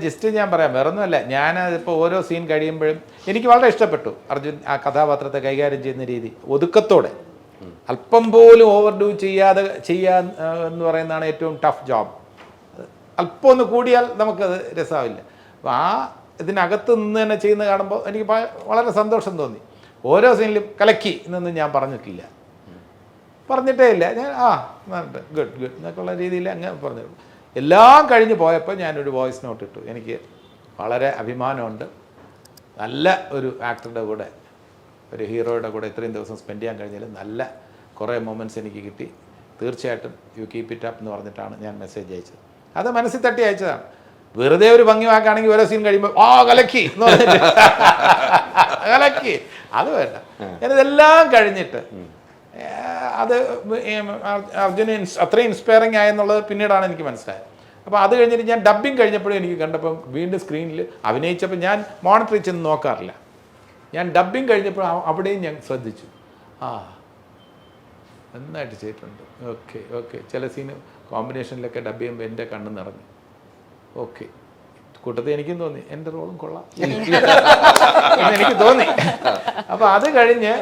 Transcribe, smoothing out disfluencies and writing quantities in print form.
Just ഞാൻ പറയാം, വേറൊന്നുമല്ല. ഞാനതിപ്പോൾ ഓരോ സീൻ കഴിയുമ്പോഴും എനിക്ക് വളരെ ഇഷ്ടപ്പെട്ടു അർജുൻ ആ കഥാപാത്രത്തെ കൈകാര്യം ചെയ്യുന്ന രീതി. ഒതുക്കത്തോടെ, അല്പം പോലും ഓവർഡൂ ചെയ്യാതെ ചെയ്യാൻ എന്ന് പറയുന്നതാണ് ഏറ്റവും ടഫ് ജോബ്. അല്പം ഒന്ന് കൂടിയാൽ നമുക്കത് രസമാവില്ല. അപ്പോൾ ആ ഇതിനകത്ത് നിന്ന് തന്നെ ചെയ്യുന്ന കാണുമ്പോൾ എനിക്ക് വളരെ സന്തോഷം തോന്നി. ഓരോ സീനിലും കലക്കി എന്നൊന്നും ഞാൻ പറഞ്ഞിട്ടില്ല, പറഞ്ഞിട്ടേ ഇല്ല. ഞാൻ ഗുഡ് ഗുഡ് എന്നൊക്കെയുള്ള രീതിയിൽ അങ്ങ് പറഞ്ഞു. എല്ലാം കഴിഞ്ഞ് പോയപ്പോൾ ഞാനൊരു വോയിസ് നോട്ട് ഇട്ടു. എനിക്ക് വളരെ അഭിമാനമുണ്ട്, നല്ല ഒരു ആക്ടറുടെ കൂടെ, ഒരു ഹീറോയുടെ കൂടെ ഇത്രയും ദിവസം സ്പെൻഡ് ചെയ്യാൻ കഴിഞ്ഞാൽ നല്ല കുറേ മൊമെൻറ്റ്സ് എനിക്ക് കിട്ടി. തീർച്ചയായിട്ടും യു കീപ്പ് ഇറ്റ് അപ്പ് എന്ന് പറഞ്ഞിട്ടാണ് ഞാൻ മെസ്സേജ് അയച്ചത്. അത് മനസ്സിൽ തട്ടി അയച്ചതാണ്. വെറുതെ ഒരു ഭംഗി വാക്കാണെങ്കിൽ ഓരോ സീൻ കഴിയുമ്പോൾ കലക്കി എന്ന് പറഞ്ഞിട്ട് കലക്കി അത് വേണ്ട. ഞാനിതെല്ലാം കഴിഞ്ഞിട്ട് അത് അർജുന് അത്രയും ഇൻസ്പയറിങ് ആയെന്നുള്ളത് പിന്നീടാണ് എനിക്ക് മനസ്സിലായത്. അപ്പോൾ അത് കഴിഞ്ഞിട്ട് ഞാൻ ഡബ്ബിങ് കഴിഞ്ഞപ്പോഴും എനിക്ക് കണ്ടപ്പം വീണ്ടും സ്ക്രീനിൽ അഭിനയിച്ചപ്പോൾ ഞാൻ മോണിറ്ററിൽ ചെന്ന് നോക്കാറില്ല. ഞാൻ ഡബ്ബിങ് കഴിഞ്ഞപ്പോൾ അവിടെയും ഞാൻ ശ്രദ്ധിച്ചു, നന്നായിട്ട് ചെയ്തിട്ടുണ്ട്. Okay okay. ചില സീന് കോമ്പിനേഷനിലൊക്കെ ഡബ് ചെയ്യുമ്പോൾ എൻ്റെ കണ്ണ് നിറഞ്ഞു. ഓക്കെ, കൂട്ടത്തിൽ എനിക്കും തോന്നി എൻ്റെ റോളും കൊള്ളാം എന്ന് എനിക്ക് തോന്നി. അപ്പോൾ അത് കഴിഞ്ഞ്